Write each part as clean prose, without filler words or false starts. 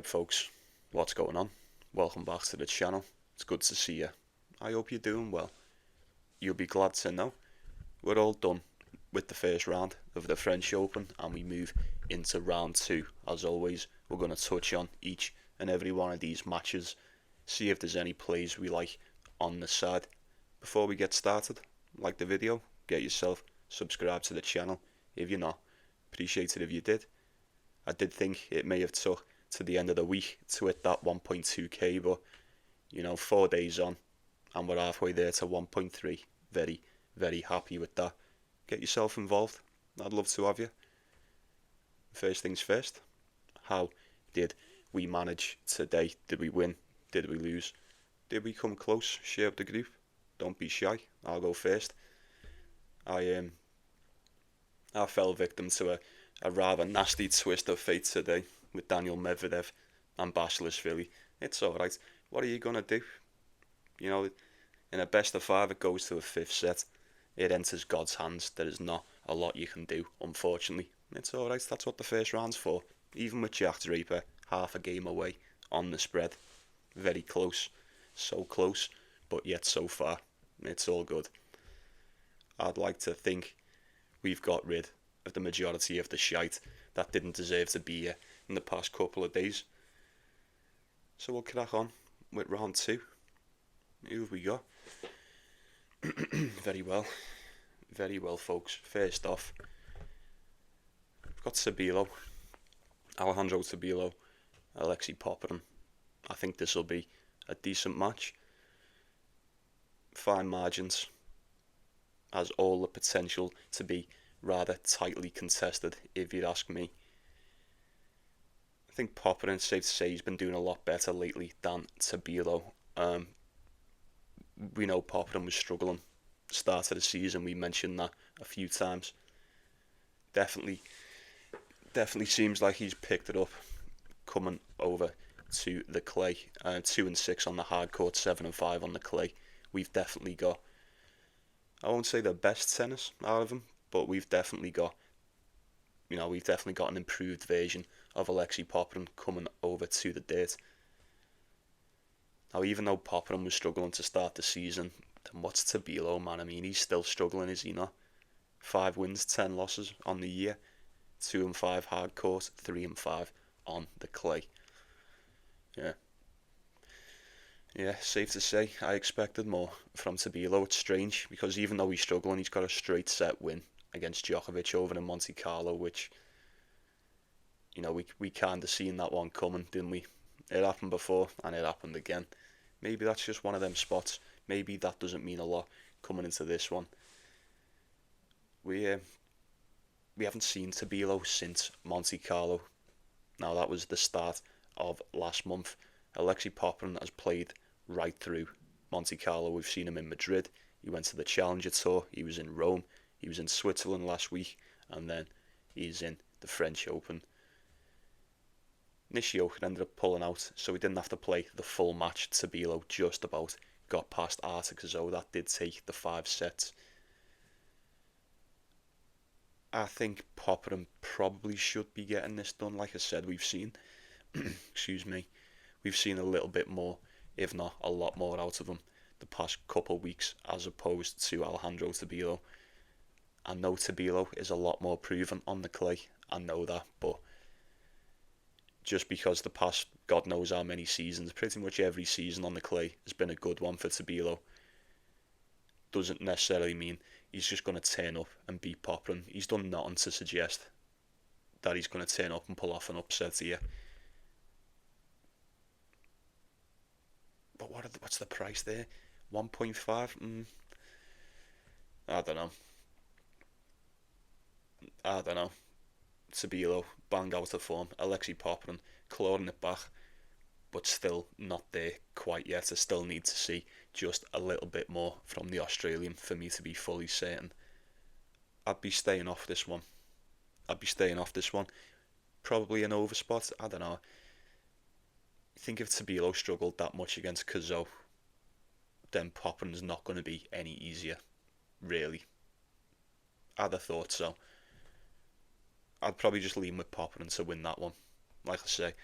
Alright folks, what's going on? Welcome back to the channel. It's good to see you. I hope you're doing well. You'll be glad to know we're all done with the first round of the French Open and we move into round 2. As always, we're going to touch on each and every one of these matches, see if there's any plays we like on the side. Before we get started, like the video, get yourself subscribed to the channel if you're not. Appreciate it if you did. I did think it may have took to the end of the week to hit that 1.2k, but 4 days on and we're halfway there to 1.3. Very happy with that. Get yourself involved. I'd love to have you. First things first, how did we manage today? Did we win? Did we lose? Did we come close? Share up the group. Don't be shy. I'll go first. I fell victim to a rather nasty twist of fate today with Daniel Medvedev and Basilashvili. It's alright. What are you going to do? In a best of 5 it goes to a 5th set. It enters God's hands. There is not a lot you can do, unfortunately. It's alright, that's what the first round's for. Even with Jack Draper, half a game away on the spread. Very close. So close, but yet so far. It's all good. I'd like to think we've got rid of the majority of the shite that didn't deserve to be here in the past couple of days. So we'll crack on with round 2. Who have we got? Very well, folks. First off, we've got Tabilo, Alejandro Tabilo, Alexei Popyrin. I think this will be a decent match. Fine margins. Has all the potential to be rather tightly contested, if you'd ask me. I think Popyrin, safe to say, he's been doing a lot better lately than Tabilo. We know Popyrin was struggling start of the season. We mentioned that a few times. Definitely seems like he's picked it up coming over to the clay. 2-6 on the hard court, 7-5 on the clay. We've definitely got, I won't say the best tennis out of him, but we've definitely got an improved version of Alexei Popyrin coming over to the dirt. Now, even though Popyrin was struggling to start the season, then what's Tabilo, man? I mean, he's still struggling, is he not? 5 wins, 10 losses on the year. 2-5 hard court, 3-5 on the clay. Yeah, safe to say, I expected more from Tabilo. It's strange, because even though he's struggling, he's got a straight set win against Djokovic over in Monte Carlo, which, we kind of seen that one coming, didn't we? It happened before, and it happened again. Maybe that's just one of them spots. Maybe that doesn't mean a lot coming into this one. We haven't seen Tabilo since Monte Carlo. Now, that was the start of last month. Alexei Popyrin has played right through Monte Carlo. We've seen him in Madrid. He went to the Challenger Tour. He was in Rome. He was in Switzerland last week. And then he's in the French Open. Nishioka ended up pulling out, so he didn't have to play the full match. Tabilo just about got past Articuno. That did take the 5 sets. I think Popyrin probably should be getting this done. Like I said, we've seen we've seen a little bit more, if not a lot more, out of him the past couple of weeks as opposed to Alejandro Tabilo. I know Tabilo is a lot more proven on the clay. I know that, but just because the past God knows how many seasons, pretty much every season on the clay has been a good one for Tabilo, doesn't necessarily mean he's just going to turn up and beat Popyrin. He's done nothing to suggest that he's going to turn up and pull off an upset here. But what's the price there? 1.5? I don't know. Tabilo, bang out of form. Alexei Popyrin, clawing it back, but still not there quite yet. I still need to see just a little bit more from the Australian for me to be fully certain. I'd be staying off this one. Probably an over spot. I don't know. I think if Tabilo struggled that much against Kazo, then Popyrin's not going to be any easier, really. I'd have thought so. I'd probably just lean with Popyrin to win that one. Like I say,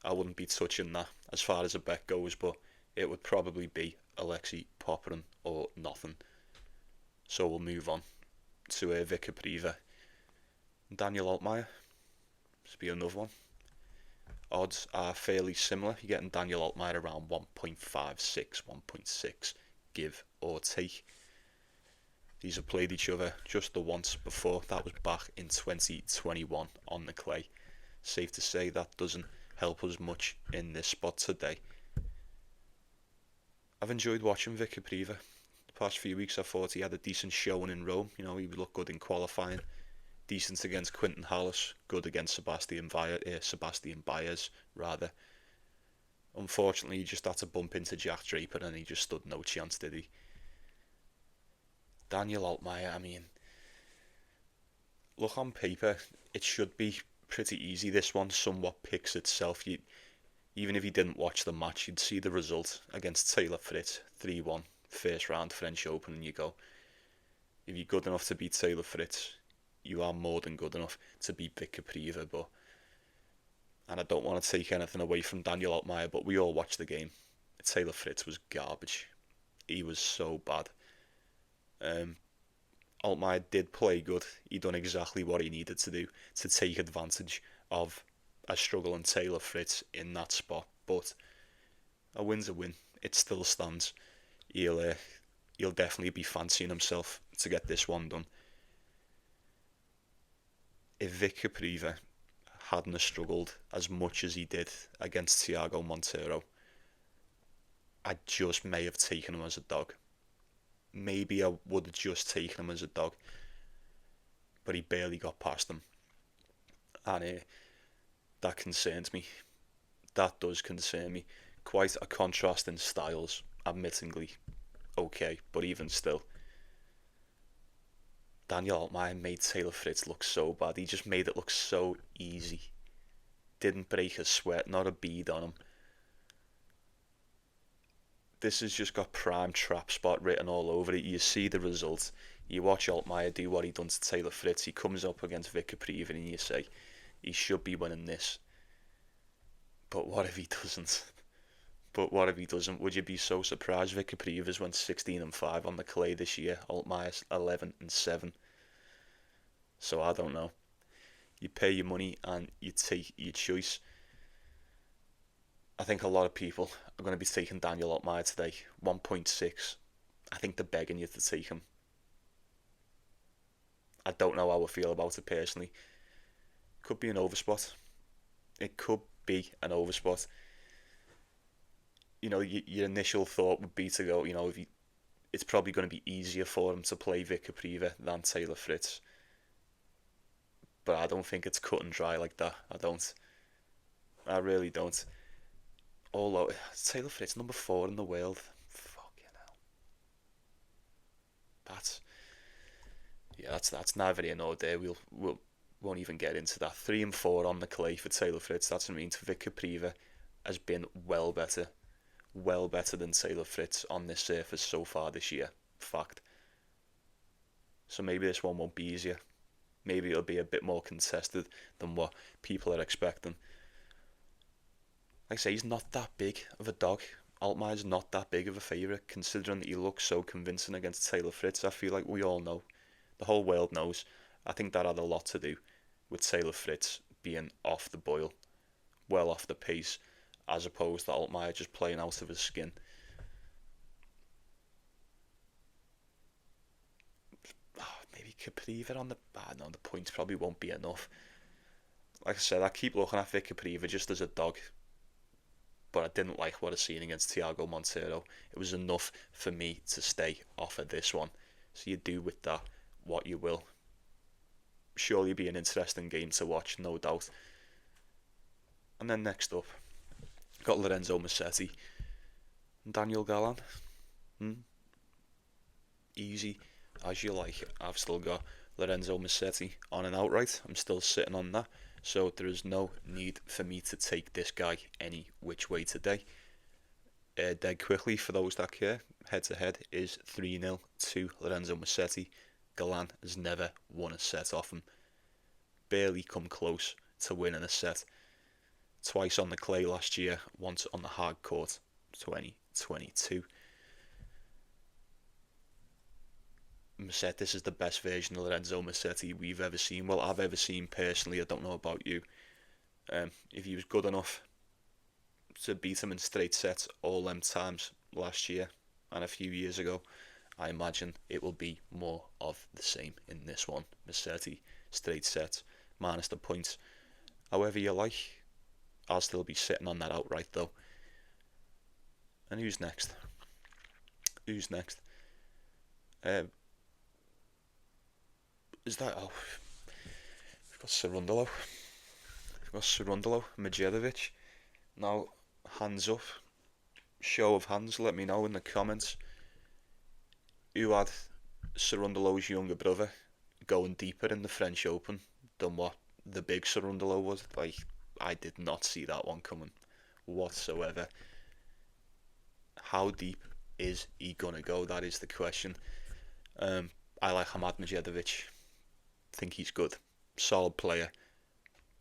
I wouldn't be touching that as far as a bet goes, but it would probably be Alexei Popyrin or nothing. So we'll move on to Vic Kopriva. Daniel Altmaier. This will be another one. Odds are fairly similar. You're getting Daniel Altmaier around 1.56, 1.6, give or take. These have played each other just the once before. That was back in 2021 on the clay. Safe to say that doesn't help us much in this spot today. I've enjoyed watching Vic Kopriva. The past few weeks I thought he had a decent showing in Rome. You know, he looked good in qualifying. Decent against Quinton Halys. Good against Sebastian Baez, rather. Unfortunately, he just had to bump into Jack Draper and he just stood no chance, did he? Daniel Altmaier, I mean, look, on paper, it should be pretty easy. This one somewhat picks itself. Even if you didn't watch the match, you'd see the result against Taylor Fritz, 3-1, first round French Open, and you go, if you're good enough to beat Taylor Fritz, you are more than good enough to beat Vic Kopriva. But, and I don't want to take anything away from Daniel Altmaier, but we all watched the game. Taylor Fritz was garbage. He was so bad. Altmaier did play good. He done exactly what he needed to do to take advantage of a struggling Taylor Fritz in that spot. But a win's a win. It still stands. He'll definitely be fancying himself to get this one done. If Vic Kopriva hadn't struggled as much as he did against Thiago Monteiro, I just may have taken him as a dog. Maybe I would have just taken him as a dog, but he barely got past him, and that concerns me. That does concern me. Quite a contrast in styles, admittingly. Okay, but even still, Daniel Altmaier made Taylor Fritz look so bad. He just made it look so easy. Didn't break a sweat, not a bead on him. This has just got prime trap spot written all over it. You see the result. You watch Altmaier do what he done to Taylor Fritz. He comes up against Vic Kopriva and you say, he should be winning this. But what if he doesn't? Would you be so surprised? Vic Kopriva's went 16-5 on the clay this year. Altmaier's 11-7. So I don't know. You pay your money and you take your choice. I think a lot of people are going to be taking Daniel Altmaier today. 1.6. I think they're begging you to take him. I don't know how I feel about it personally. Could be an overspot. It could be an overspot. You know, your initial thought would be to go, you know, it's probably going to be easier for him to play Vic Kopriva than Taylor Fritz. But I don't think it's cut and dry like that. I don't. I really don't. Although Taylor Fritz, number 4 in the world. Fucking hell. That's neither here nor there. We won't even get into that. 3 and 4 on the clay for Taylor Fritz. That's what I mean. Vic Kopriva has been well better than Taylor Fritz on this surface so far this year. Fact. So maybe this one won't be easier. Maybe it'll be a bit more contested than what people are expecting. Like I say, he's not that big of a dog. Altmaier's not that big of a favourite, considering that he looks so convincing against Taylor Fritz. I feel like we all know. The whole world knows. I think that had a lot to do with Taylor Fritz being off the boil, well off the pace, as opposed to Altmaier just playing out of his skin. Maybe Kopriva on the... no, the points probably won't be enough. Like I said, I keep looking at Vic Kopriva just as a dog. But I didn't like what I seen against Thiago Monteiro. It was enough for me to stay off of this one. So you do with that what you will. Surely be an interesting game to watch, no doubt. And then next up, got Lorenzo Musetti and Daniel Galan. Easy as you like. I've still got Lorenzo Musetti on and outright. I'm still sitting on that. So there is no need for me to take this guy any which way today. Dead quickly, for those that care, head-to-head is 3-0 to Lorenzo Musetti. Galan has never won a set off him. Barely come close to winning a set. twice on the clay last year, once on the hard court, 2022. This is the best version of Lorenzo Musetti we've ever seen. Well, I've ever seen personally. I don't know about you. If he was good enough to beat him in straight sets all them times last year and a few years ago, I imagine it will be more of the same in this one. Musetti, straight sets, minus the points. However you like, I'll still be sitting on that outright though. And who's next? Is that... Oh, we've got Cerundolo. Medjedovic. Now, hands up. Show of hands, let me know in the comments. Who had Cerundolo's younger brother going deeper in the French Open than what the big Cerundolo was? Like, I did not see that one coming whatsoever. How deep is he gonna go? That is the question. I like Hamad Medjedovic. Think he's good. Solid player.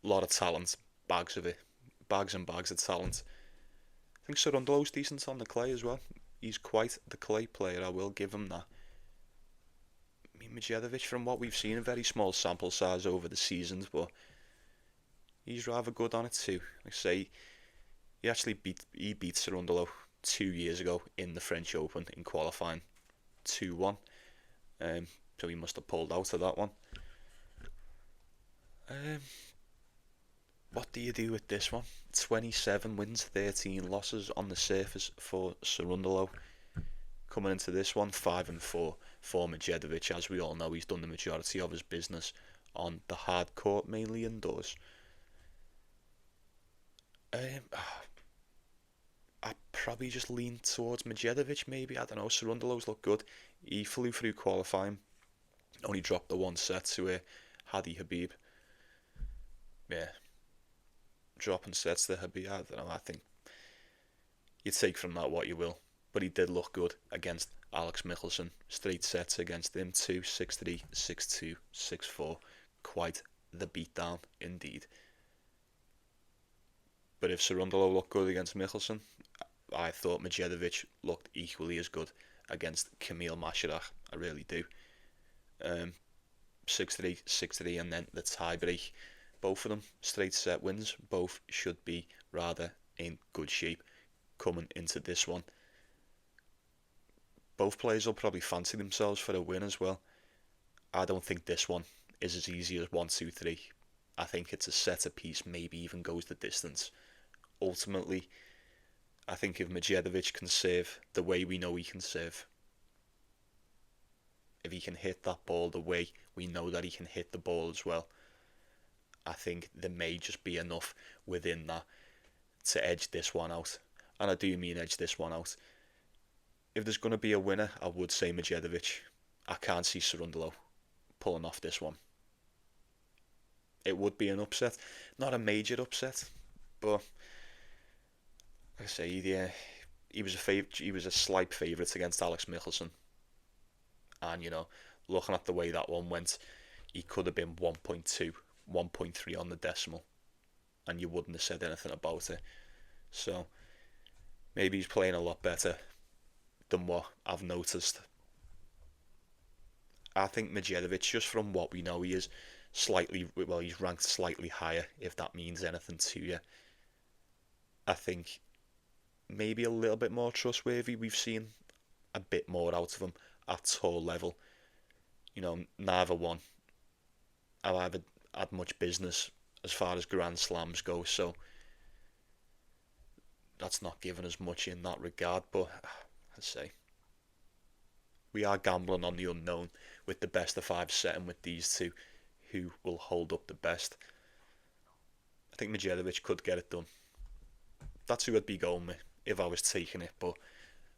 Lot of talent. Bags of it. Bags and bags of talent. I think Cerundolo's decent on the clay as well. He's quite the clay player, I will give him that. I mean, Medjedovic, from what we've seen, a very small sample size over the seasons, but he's rather good on it too. Like I say, he beat Cerundolo 2 years ago in the French Open in qualifying 2-1. So he must have pulled out of that one. What do you do with this one? 27 wins, 13 losses on the surface for Cerundolo. Coming into this one, 5-4 for Medjedovic. As we all know, he's done the majority of his business on the hard court, mainly indoors. I probably just lean towards Medjedovic, maybe. I don't know. Cerundolo's look good. He flew through qualifying. Only dropped the one set to Hadi Habib. Yeah. Dropping sets to Habib. I don't know. I think you take from that what you will. But he did look good against Alex Michelsen. Straight sets against him too. 6-3, 6-2, 6-4. Quite the beatdown indeed. But if Cerundolo looked good against Michelsen, I thought Medjedovic looked equally as good against Kamil Masharach. I really do. 6-3, 6-3, and then the tie-break. Both of them straight set wins. Both should be rather in good shape coming into this one. Both players will probably fancy themselves for a win as well. I don't think this one is as easy as 1, 2, 3. I think it's a set apiece, maybe even goes the distance. Ultimately, I think if Medjedovic can serve the way we know he can serve, if he can hit that ball the way we know that he can hit the ball as well, I think there may just be enough within that to edge this one out. And I do mean edge this one out. If there's going to be a winner, I would say Medjedovic. I can't see Cerundolo pulling off this one. It would be an upset. Not a major upset, but like I say, he was a slight favourite against Alex Michelsen. And, you know, looking at the way that one went, he could have been 1.2, 1.3 on the decimal. And you wouldn't have said anything about it. So, maybe he's playing a lot better than what I've noticed. I think Medjedovic, just from what we know, he's ranked slightly higher, if that means anything to you. I think maybe a little bit more trustworthy. We've seen a bit more out of him at tour level. You know, Nava won. I've never had much business as far as Grand Slams go, so that's not given us much in that regard, but I'd say we are gambling on the unknown with the best of 5 setting with these two. Who will hold up the best? I think Medjedovic could get it done. That's who I'd be going with if I was taking it, but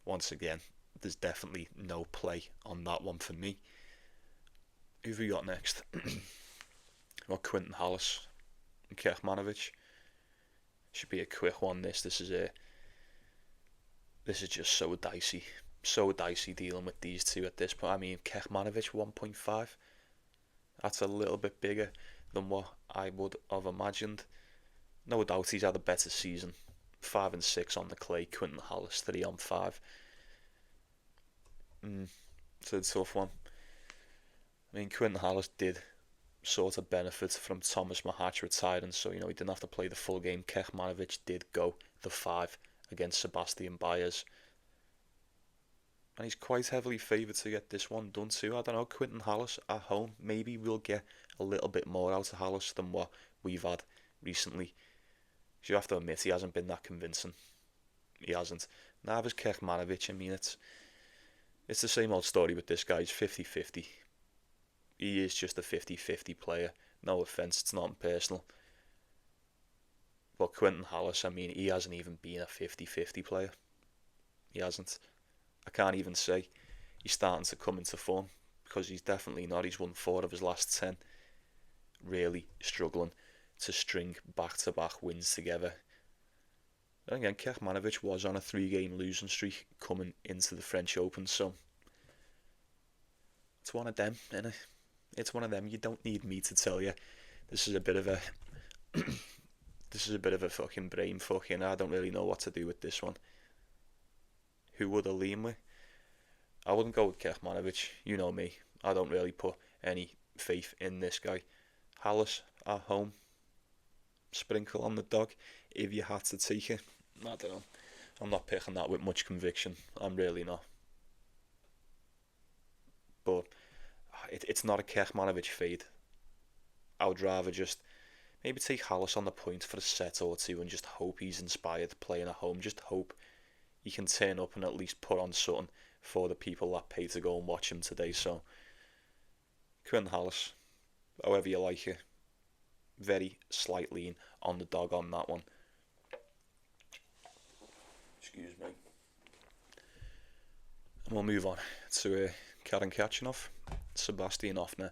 once again, there's definitely no play on that one for me. Who have we got next? Got Quinton Halys and Kecmanovic. Should be a quick one. This is just so dicey dealing with these two at this point. I mean, Kecmanovic 1.5. That's a little bit bigger than what I would have imagined. No doubt he's had a better season. 5 and 6 on the clay. Quinton Halys 3 on 5. It's a tough one. I mean, Quinton Halys did sort of benefit from Thomas Mahatch retiring, so he didn't have to play the full game. Kecmanovic did go the 5 against Sebastian Baez, and he's quite heavily favoured to get this one done too. I don't know, Quinton Halys at home, maybe we'll get a little bit more out of Halys than what we've had recently. You have to admit he hasn't been that convincing. He hasn't. Nava's Kecmanovic, I mean, it's the same old story with this guy. He's 50-50. He is just a 50-50 player. No offence, it's not personal. But Quinton Halys, I mean, he hasn't even been a 50-50 player. He hasn't. I can't even say he's starting to come into form, because he's definitely not. He's won 4 of his last 10. Really struggling to string back-to-back wins together. And again, Kecmanovic was on a 3-game losing streak coming into the French Open, so it's one of them, innit? It's one of them. You don't need me to tell you. This is a bit of a fucking brain fucking. I don't really know what to do with this one. Who would I lean with? I wouldn't go with Kecmanovic. You know me. I don't really put any faith in this guy. Halys at home. Sprinkle on the dog if you had to take it. I don't know. I'm not picking that with much conviction. I'm really not. But it's not a Kecmanovic fade. I would rather just maybe take Halys on the point for a set or two and just hope he's inspired playing at home. Just hope he can turn up and at least put on something for the people that pay to go and watch him today. So, Quinton Halys, however you like it. Very slight lean on the dog on that one. Excuse me. And we'll move on to Khachanov, Sebastian Ofner.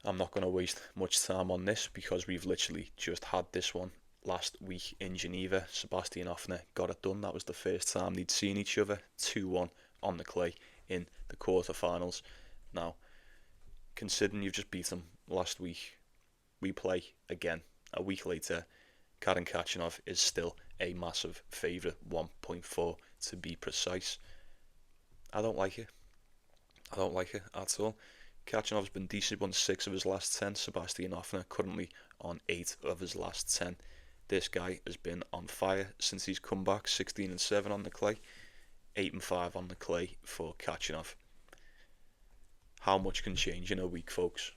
I'm not going to waste much time on this because we've literally just had this one last week in Geneva. Sebastian Ofner got it done. That was the first time they'd seen each other. 2-1 on the clay in the quarterfinals. Now, considering you've just beat him last week, we play again a week later. Khachanov is still a massive favourite, 1.4 to be precise. I don't like it. I don't like it at all. Khachanov's been decent, won 6 of his last 10. Sebastian Ofner currently on 8 of his last 10. This guy has been on fire since he's come back. 16 and 7 on the clay, 8 and 5 on the clay for Khachanov. How much can change in a week, folks?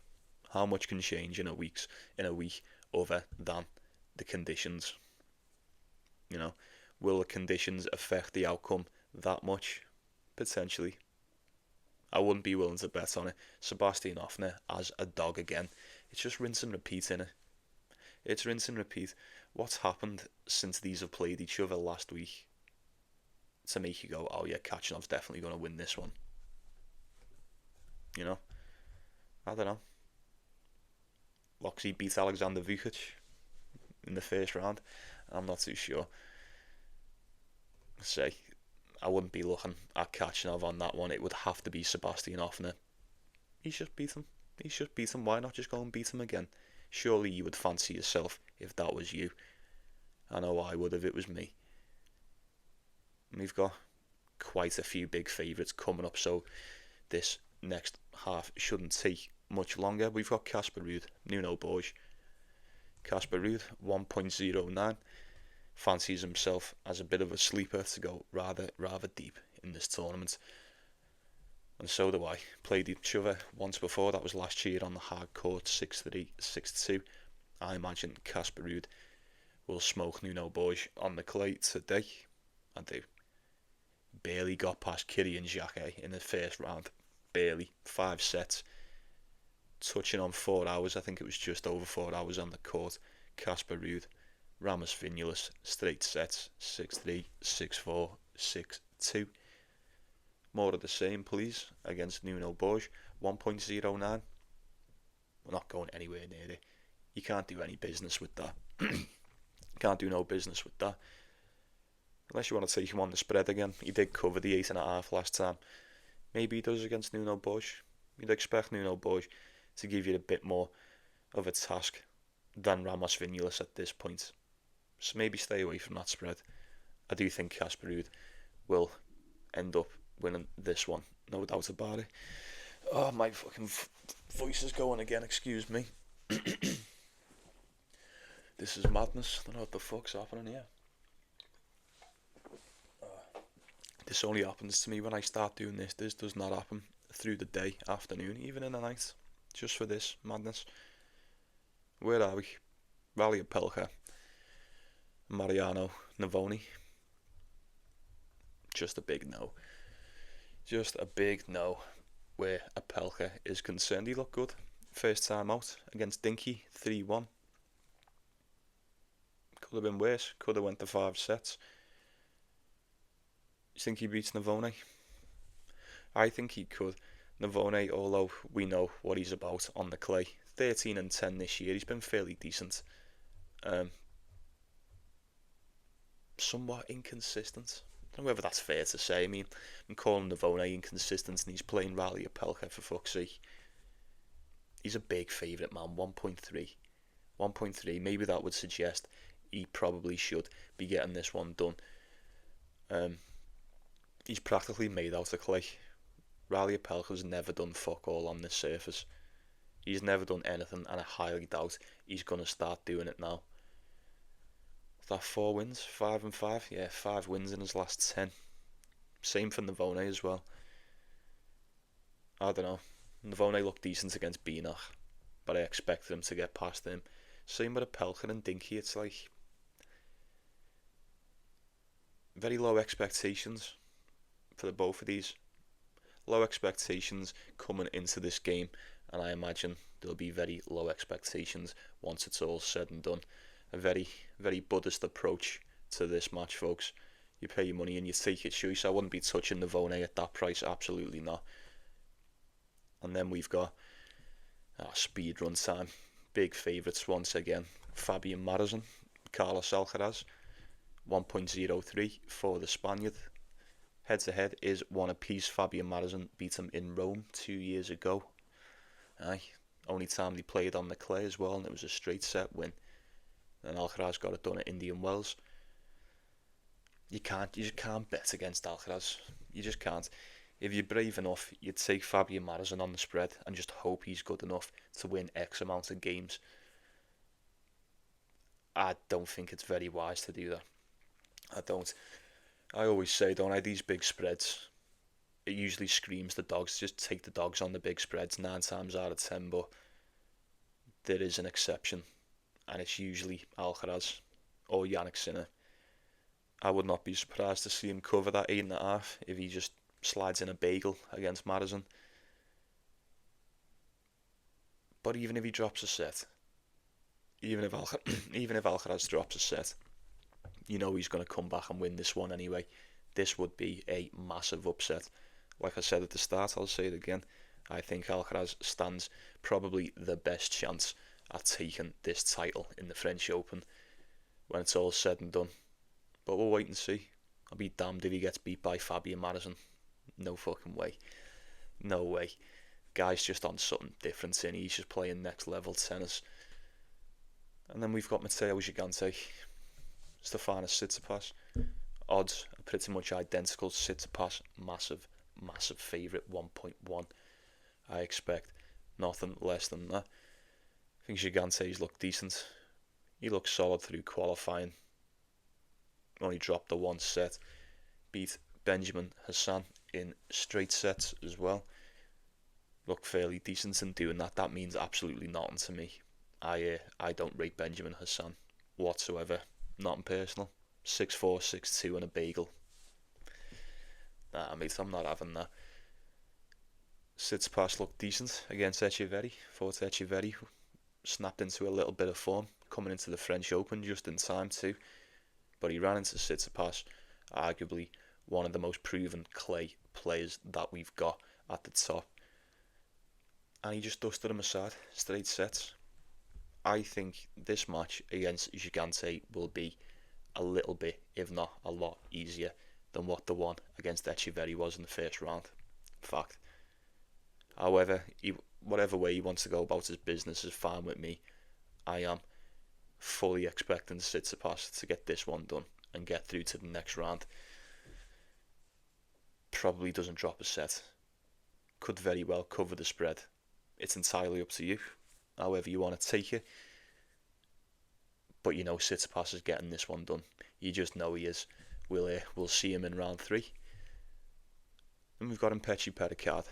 How much can change in a week other than the conditions? Will the conditions affect the outcome that much? Potentially. I wouldn't be willing to bet on it. Sebastian Ofner as a dog again. It's just rinse and repeat, innit? It's rinse and repeat. What's happened since these have played each other last week to make you go, oh yeah, Khachanov's definitely going to win this one? I don't know. Loxy beat Alexander Vukic in the first round. I'm not too sure. I wouldn't be looking at Khachanov on that one. It would have to be Sebastian Ofner. He's just beat him. Why not just go and beat him again? Surely you would fancy yourself if that was you. I know I would if it was me. And we've got quite a few big favourites coming up, so this next half shouldn't take much longer. We've got Casper Ruud, Nuno Borges. Casper Ruud, 1.09. Fancies himself as a bit of a sleeper to go rather deep in this tournament. And so do I. Played each other once before. That was last year on the hard court, 6-3, 6-2. I imagine Casper Ruud will smoke Nuno Borges on the clay today. I do. Barely got past Kyrian Xhaka in the first round. Barely. 5 sets. Touching on 4 hours. I think it was just over 4 hours on the court. Casper Ruud. Ramos Vinales. Straight sets. 6-3, 6-4, 6-2. More of the same, please, against Nuno Borges. 1.09. We're not going anywhere near it. You can't do any business with that. Can't do no business with that. Unless you want to take him on the spread again. He did cover the 8.5 last time. Maybe he does against Nuno Borges. You'd expect Nuno Borges to give you a bit more of a task than Ramos Vinales at this point. So maybe stay away from that spread. I do think Casper Ruud will end up winning this one, no doubt about it. Oh, my fucking voice is going again, excuse me. This is madness. I don't know what the fuck's happening here. This only happens to me when I start doing this. This does not happen through the day, afternoon, even in the night. Just for this madness. Where are we? Rally Opelka. Mariano Navone. Just a big no. Just a big no where Opelka is concerned. He looked good. First time out against Dinky, 3-1. Could have been worse. Could have went to 5 sets. You think he beats Navone? I think he could. Navone, although we know what he's about on the clay. 13-10 this year. He's been fairly decent. Somewhat inconsistent. I don't know whether that's fair to say. I mean, I'm calling Navone inconsistent and he's playing Rally Opelka for fuck's sake. He's a big favourite, man. 1.3. 1.3. Maybe that would suggest he probably should be getting this one done. He's practically made out of clay. Rally Opelka's never done fuck all on this surface. He's never done anything, and I highly doubt he's going to start doing it now. Is that 4 wins? 5 and 5? Yeah, 5 wins in his last 10. Same for Navone as well. I don't know. Navone looked decent against Binach, but I expected him to get past him. Same with Opelka and Dinky. It's like very low expectations for the both of these. Low expectations coming into this game, and I imagine there'll be very low expectations once it's all said and done. A very, very Buddhist approach to this match, folks. You pay your money and you take your choice. I wouldn't be touching Navone at that price, absolutely not. And then we've got speed run time. Big favourites once again. Fabian Marozsan, Carlos Alcaraz, 1.03 for the Spaniard. Head to head is 1 apiece. Fabian Marozsan beat him in Rome 2 years ago. Only time they played on the clay as well, and it was a straight set win. And Alcaraz got it done at Indian Wells. You just can't bet against Alcaraz. You just can't. If you're brave enough, you'd take Fabian Marozsan on the spread and just hope he's good enough to win X amount of games. I don't think it's very wise to do that. I don't. I always say, don't I, these big spreads, it usually screams the dogs. Just take the dogs on the big spreads 9 times out of 10, but there is an exception, and it's usually Alcaraz or Jannik Sinner. I would not be surprised to see him cover that 8.5 if he just slides in a bagel against Marozsan. But even if he drops a set, even if Alcaraz drops a set, you know he's going to come back and win this one anyway. This would be a massive upset. Like I said at the start, I'll say it again. I think Alcaraz stands probably the best chance at taking this title in the French Open when it's all said and done. But we'll wait and see. I'll be damned if he gets beat by Fabian Marozsan. No fucking way. No way. Guy's just on something different, and he's just playing next level tennis. And then we've got Matteo Gigante, Stefanos Tsitsipas. Odds are pretty much identical. Tsitsipas, massive favourite, 1.1. I expect nothing less than that. I think Gigante's looked decent. He looked solid through qualifying. Only dropped the 1 set. Beat Benjamin Hassan in straight sets as well. Looked fairly decent in doing that. That means absolutely nothing to me. I don't rate Benjamin Hassan whatsoever. Nothing personal. 6'4", 6'2", and a bagel. Nah, mate, I'm not having that. Tsitsipas looked decent against Etcheverry. Thought Etcheverry snapped into a little bit of form coming into the French Open just in time too. But he ran into Tsitsipas, arguably one of the most proven clay players that we've got at the top. And he just dusted him aside, straight sets. I think this match against Gigante will be a little bit, if not a lot, easier than what the one against Etcheverry was in the first round. Fact. However, whatever way he wants to go about his business is fine with me. I am fully expecting Tsitsipas to get this one done and get through to the next round. Probably doesn't drop a set. Could very well cover the spread. It's entirely up to you, however you want to take it. But you know Tsitsipas is getting this one done. You just know he is. We'll see him in round 3. And we've got Mpetshi Perricard,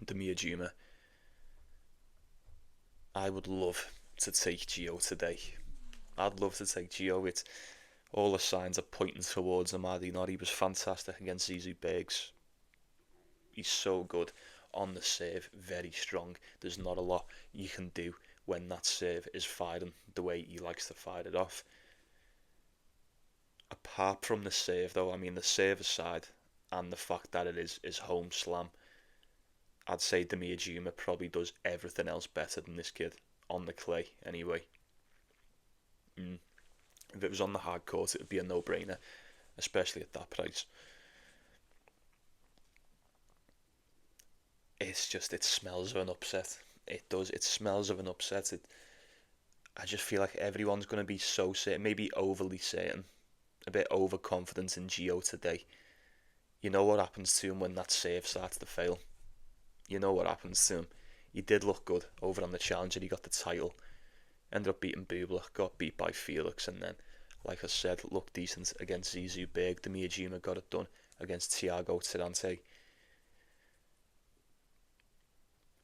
Medjedovic. I would love to take Gio today. I'd love to take Gio. It's all the signs are pointing towards him, are they not? He was fantastic against Zizou Bergs. He's so good on the serve, very strong. There's not a lot you can do when that serve is firing the way he likes to fire it off. Apart from the serve though, I mean the serve aside, and the fact that it is home slam, I'd say Medjedovic probably does everything else better than this kid, on the clay anyway. If it was on the hard court, it would be a no-brainer, especially at that price. It's just, it smells of an upset. It does, it smells of an upset. I just feel like everyone's going to be so certain, maybe overly certain, a bit overconfident in Gio today. You know what happens to him when that save starts to fail. You know what happens to him. He did look good over on the Challenger. He got the title. Ended up beating Bublik. Got beat by Felix. And then, like I said, looked decent against Zizou Berg. Medjedovic got it done against Thiago Tirante.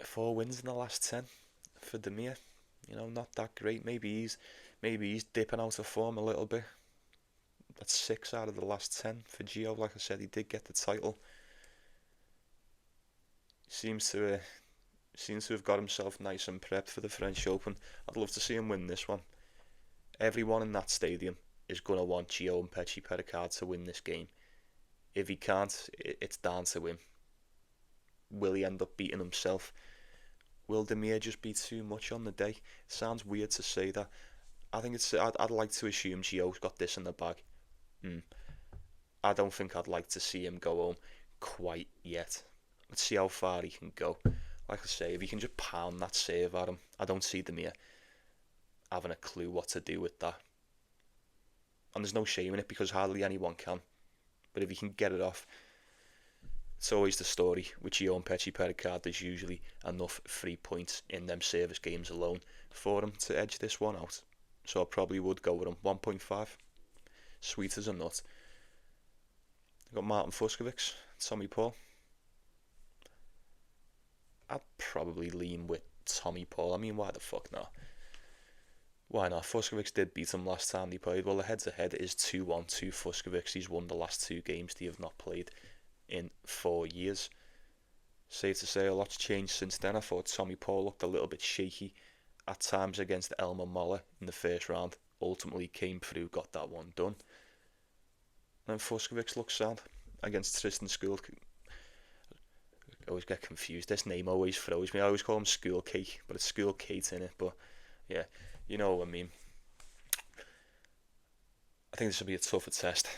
4 wins in the last 10 for Demir. You know, not that great. Maybe he's dipping out of form a little bit. That's 6 out of the last 10 for Gio. Like I said, he did get the title. Seems to have got himself nice and prepped for the French Open. I'd love to see him win this one. Everyone in that stadium is going to want Gio and Mpetshi Perricard to win this game. If he can't, it's down to him. Will he end up beating himself? Will Demir just be too much on the day? It sounds weird to say that. I think I'd like to assume Gio's got this in the bag. I don't think I'd like to see him go home quite yet. Let's see how far he can go. Like I say, if he can just pound that save at him, I don't see Demir having a clue what to do with that. And there's no shame in it because hardly anyone can. But if he can get it off, it's always the story with Gio and Mpetshi Perricard. There's usually enough free points in them service games alone for him to edge this one out. So I probably would go with him. 1.5. Sweet as a nut. I've got Martin Fuscovics, Tommy Paul. I'd probably lean with Tommy Paul. I mean, why the fuck not? Why not? Fuscovics did beat him last time they played. Well, the head-to-head is 2-1 to Fuscovics. He's won the last 2 games they have not played in 4 years. Safe to say, a lot's changed since then. I thought Tommy Paul looked a little bit shaky at times against Elmer Moller in the first round. Ultimately came through, got that one done. And Fuscovics looks sound against Tristan School. I always get confused. This name always throws me. I always call him School Cake, but it's School Kate in it. But yeah, you know what I mean. I think this will be a tougher test.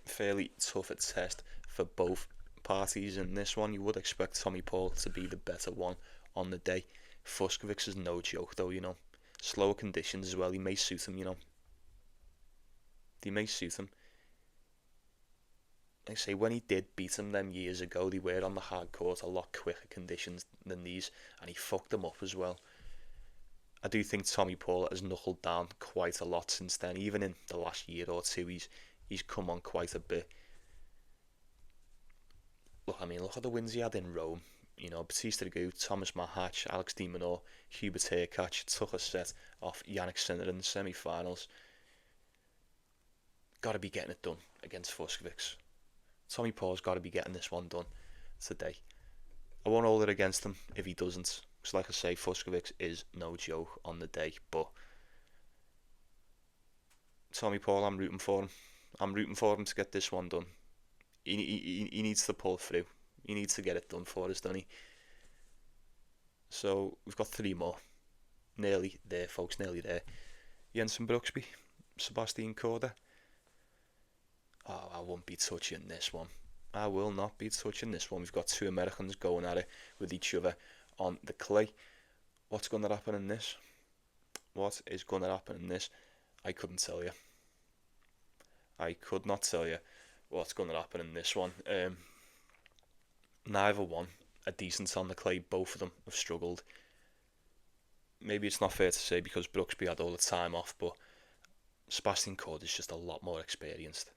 Fairly tougher test for both parties in this one. You would expect Tommy Paul to be the better one on the day. Fuscovics is no joke though, you know. Slower conditions as well. He may suit him, you know. They may suit him. Like I say, when he did beat him them years ago, they were on the hard court, a lot quicker conditions than these, and he fucked them up as well. I do think Tommy Paul has knuckled down quite a lot since then. Even in the last year or two, he's come on quite a bit. Look at the wins he had in Rome. You know, Batista Agut, Thomas Mahatch, Alex de Minaur, Hubert Hurkacz took a set off Yannick Sinner in the semi-finals. Got to be getting it done against Fuscovics. Tommy Paul's got to be getting this one done today. I won't hold it against him if he doesn't. Because like I say, Fuscovics is no joke on the day. But Tommy Paul, I'm rooting for him. I'm rooting for him to get this one done. He needs to pull through. He needs to get it done for us, doesn't he? So we've got 3 more. Nearly there, folks, nearly there. Jensen Brooksby, Sebastian Korda. Oh, I won't be touching this one. I will not be touching this one. We've got 2 Americans going at it with each other on the clay. What's going to happen in this? what is going to happen in this? I couldn't tell you. I could not tell you what's going to happen in this one. Neither one are decent on the clay. Both of them have struggled. Maybe it's not fair to say because Brooksby had all the time off, but Sebastian Korda is just a lot more experienced.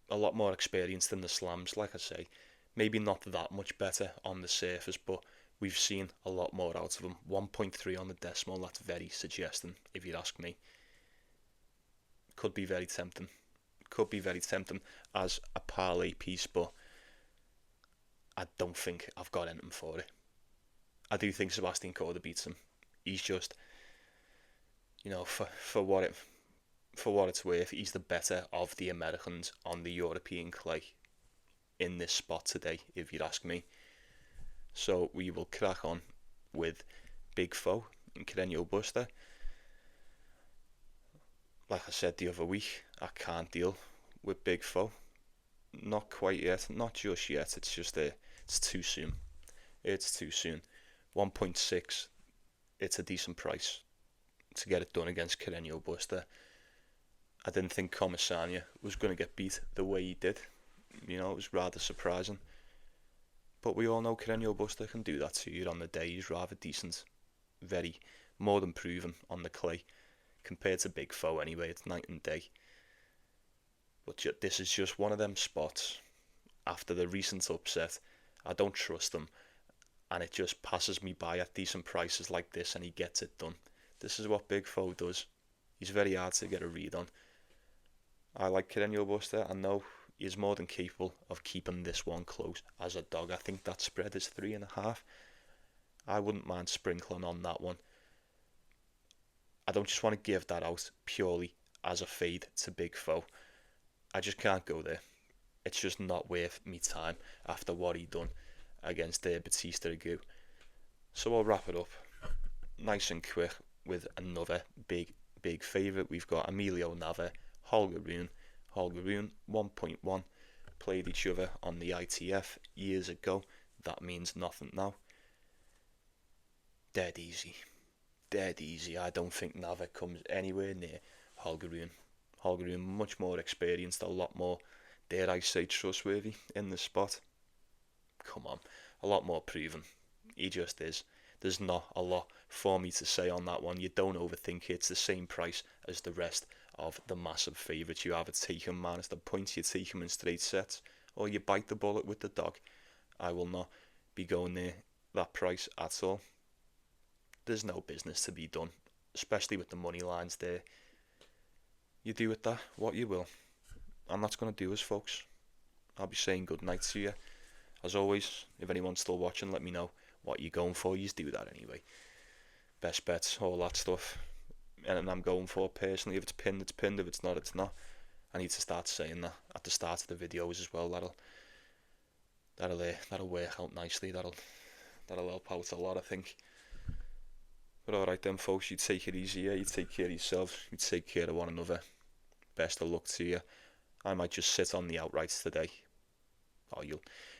A lot more experienced in the slams, like I say. Maybe not that much better on the surface, but we've seen a lot more out of him. 1.3 on the decimal, that's very suggesting, if you ask me. Could be very tempting. Could be very tempting as a parlay piece, but I don't think I've got anything for it. I do think Sebastian Korda beats him. He's just, for what it's worth, he's the better of the Americans on the European clay in this spot today, if you'd ask me. So we will crack on with Big Foe and Carreno-Busta. Like I said the other week, I can't deal with Big Foe. Not quite yet, not just yet. It's just it's too soon. It's too soon. 1.6, it's a decent price to get it done against Carreno-Busta. I didn't think Commissania was going to get beat the way he did. It was rather surprising. But we all know Carreno-Busta can do that to you on the day. He's rather decent. Very more than proven on the clay. Compared to Big Foe anyway, it's night and day. But this is just one of them spots. After the recent upset, I don't trust him. And it just passes me by at decent prices like this and he gets it done. This is what Big Foe does. He's very hard to get a read on. I like Carreno-Busta. I know he's more than capable of keeping this one close as a dog. I think that spread is 3.5. I wouldn't mind sprinkling on that one. I don't just want to give that out purely as a fade to Big Foe. I just can't go there. It's just not worth me time after what he done against Batista Agut. So I'll wrap it up nice and quick with another big favourite. We've got Emilio Nava, Holger Rune. Holger Rune 1.1 played each other on the ITF years ago. That means nothing now. Dead easy. I don't think Nava comes anywhere near Holger Rune. Holger Rune much more experienced, a lot more, dare I say, trustworthy in the spot. Come on, a lot more proven. He just is. There's not a lot for me to say on that one. You don't overthink it. It's the same price as the rest of the massive favourites. You either take him minus the points, you take him in straight sets, or you bite the bullet with the dog. I will not be going near that price at all. There's no business to be done, especially with the money lines there. You do with that what you will. And that's going to do us, folks. I'll be saying good night to you. As always, if anyone's still watching, let me know what you're going for. You do that anyway. Best bets, all that stuff. And I'm going for personally. If it's pinned, it's pinned. If it's not, it's not. I need to start saying that at the start of the videos as well. That'll work out nicely. That'll help out a lot, I think. But alright then, folks, you take it easy. You take care of yourselves. You take care of one another. Best of luck to you. I might just sit on the outrights today. Oh,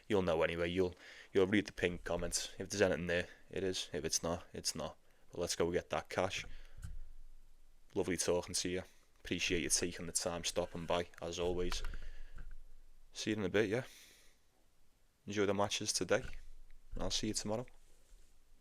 you'll know anyway. You'll read the pinned comments. If there's anything there, it is. If it's not, it's not. But let's go get that cash. Lovely talking to you. Appreciate you taking the time, stopping by, as always. See you in a bit, yeah? Enjoy the matches today. I'll see you tomorrow.